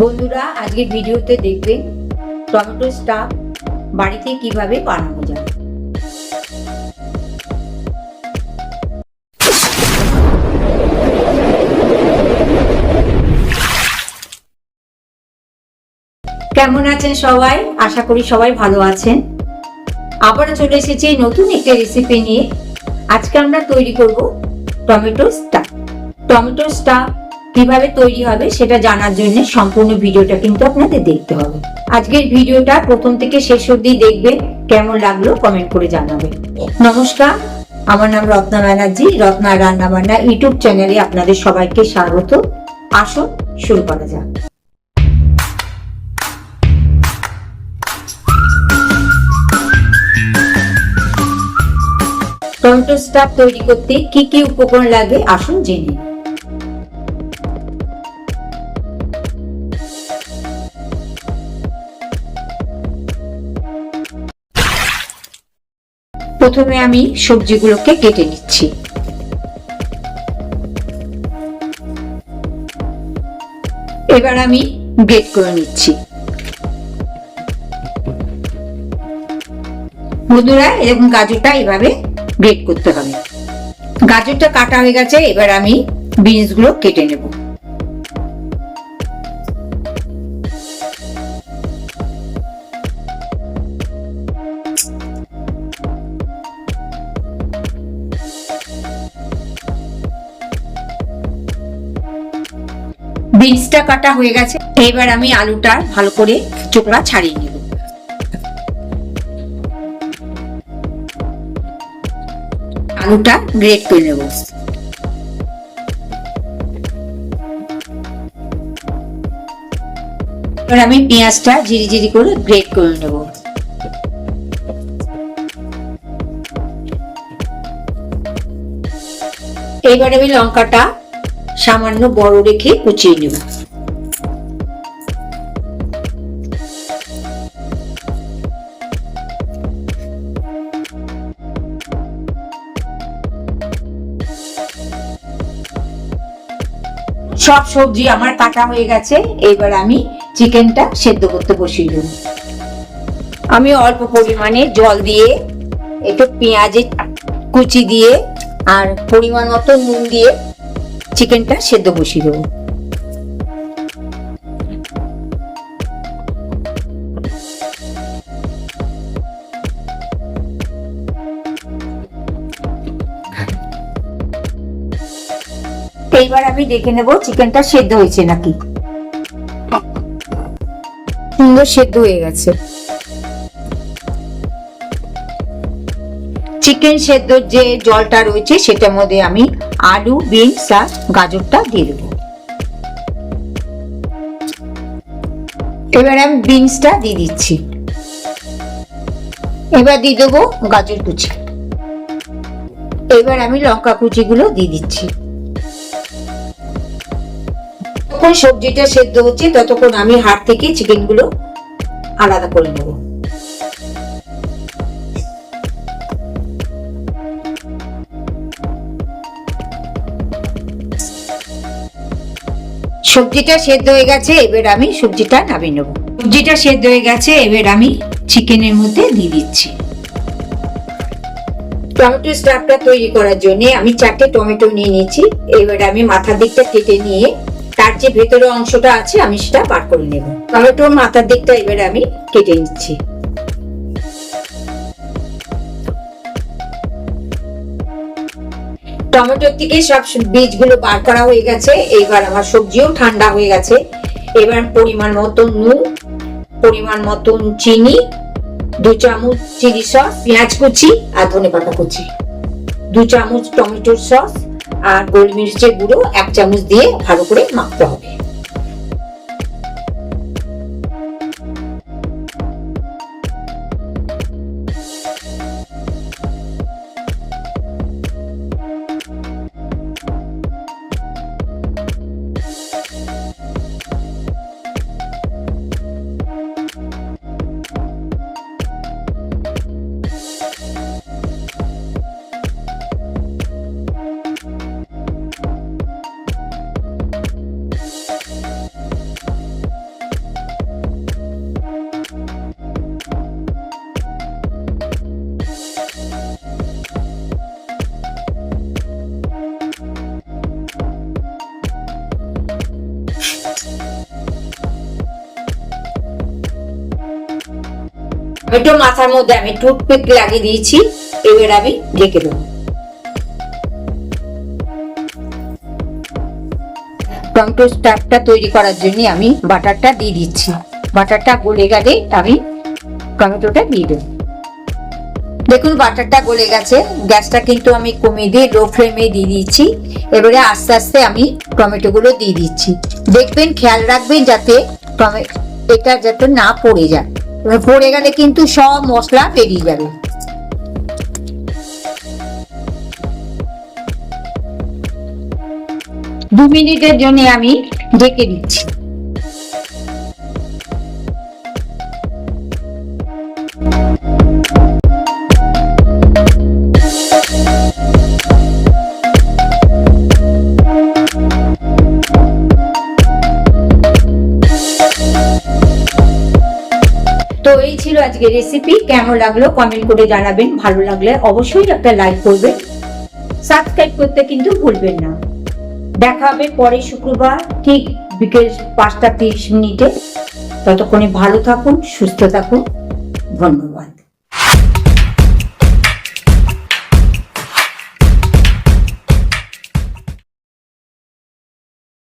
বন্ধুরা আজকের ভিডিওতে দেখবেন টমেটো স্টাফ বাড়িতে কিভাবে বানানো যায়। কেমন আছেন সবাই? আশা করি সবাই ভালো আছেন। আবারও চলে এসেছি নতুন একটা রেসিপি নিয়ে। আজকে আমরা তৈরি করব টমেটো স্টাফ। টমেটো স্টাফ কিভাবে তৈরি হবে সেটা জানার জন্য সম্পূর্ণ ভিডিওটা কিন্তু আপনাদের দেখতে হবে। আজকের ভিডিওটা প্রথম থেকে শেষ অবধি দেখবেন, কেমন লাগলো কমেন্ট করে জানাবেন। নমস্কার, আমার নাম রত্না ব্যানার্জি। রত্নার রান্না বান্না ইউটিউব চ্যানেলে আপনাদের সবাইকে স্বাগত। আসুন শুরু করা যাক। টমেটো স্টাফ তৈরি করতে কি কি উপকরণ লাগে আসুন জেনে। প্রথমে আমি সবজিগুলোকে কেটে নিচ্ছি। এবার আমি গ্রেট করে নিচ্ছি। বন্ধুরা এরকম গাজরটা এইভাবে গ্রেট করতে হবে। গাজরটা কাটা হয়ে গেছে, এবার আমি বিনস গুলো কেটে নেব। বিনসটা কাটা হয়ে গেছে, এবার আমি আলুটা ভালো করে চোকলা ছাড়িয়ে নেব। আলুটা গ্রেট করে নেব। এবার আমি পেঁয়াজটা ঝিরি ঝিরি করে গ্রেট করে নেব। এবার আমি লঙ্কাটা সামান্য বড় রেখে কুচিয়ে নেব। সব সবজি আমার কাটা হয়ে গেছে, এবার আমি চিকেনটা সেদ্ধ করতে বসিয়ে দেব। আমি অল্প পরিমাণে জল দিয়ে, একটু পেঁয়াজের কুচি দিয়ে আর পরিমাণ মতো নুন দিয়ে চিকেনটা সেদ্ধ বসিয়ে দেব। এইবার আমি দেখে নেব চিকেনটা সেদ্ধ হয়েছে নাকি। সুন্দর সেদ্ধ হয়ে গেছে। চিকেন সেদ্ধর যে জলটা রয়েছে সেটার মধ্যে আমি আলু, বিনস আর গাজরটা দিয়ে দেবো। এবার আমি বিনসটা দিয়ে দিচ্ছি। এবার দিয়ে দেবো গাজর কুচি। এবার আমি লঙ্কা কুচিগুলো দিয়ে দিচ্ছি। যতক্ষণ সবজিটা সেদ্ধ হচ্ছে ততক্ষণ আমি হাড় থেকে চিকেন গুলো আলাদা করে নেব। সবজিটা সেদ্ধ হয়ে গেছে, এবার আমি সবজিটা নামিয়ে নেব। সবজিটা সেদ্ধ হয়ে গেছে, এবার আমি চিকেনের মধ্যে দিয়ে দিচ্ছি। টমেটো স্টাফটা তৈরি করার জন্য আমি 4টে টমেটো নিয়ে নিয়েছি। এবার আমি মাথার দিকটা কেটে নিয়ে তার যে ভেতরের অংশটা আছে আমি সেটা বার করে নেব। টমেটোর মাথার দিকটা এবার আমি কেটে নিচ্ছি। টমেটোর থেকে সব বীজগুলো বার করা হয়ে গেছে। এইবার আমার সবজিও ঠান্ডা হয়ে গেছে। এবার পরিমাণ মতন নুন, পরিমাণ মতন চিনি, 2 চামচ চিলি সস, পেঁয়াজ কুচি আর ধনেপাতা কুচি, 2 চামচ টমেটোর সস আর গোলমরিচের গুঁড়ো 1 চামচ দিয়ে ভালো করে মাখতে হবে। টমেটো মাথার মধ্যে আমি টুথপিক লাগিয়ে দিয়েছি, এবার আমি ঢেকে দেবো। টমেটো স্টাফটা তৈরি করার জন্য আমি বাটারটা দিয়ে দিচ্ছি। বাটারটা গলে গেলে আমি টমেটোটা দিয়ে দেবো। দেখুন বাটারটা গলে গেছে, গ্যাসটা কিন্তু আমি কমিয়ে দিয়ে লো ফ্লেমে দিয়ে দিচ্ছি। এবারে আস্তে আস্তে আমি টমেটোগুলো দিয়ে দিচ্ছি। দেখবেন, খেয়াল রাখবেন যাতে এটা যাতে না পড়ে যায়, পড়ে গেলে কিন্তু সব মশলা বেরিয়ে যাবে। দু মিনিটের জন্য আমি ঢেকে দিচ্ছি। তো এই ছিল আজকের রেসিপি। কেমন লাগলো কমেন্ট করে জানাবেন। ভালো লাগলে অবশ্যই একটা লাইক করবেন, সাবস্ক্রাইব করতে কিন্তু ভুলবেন না। দেখা হবে পরের শুক্রবার ঠিক বিকেল 5টা 30 মিনিটে। ততক্ষণে ভালো থাকুন, সুস্থ থাকুন। ধন্যবাদ।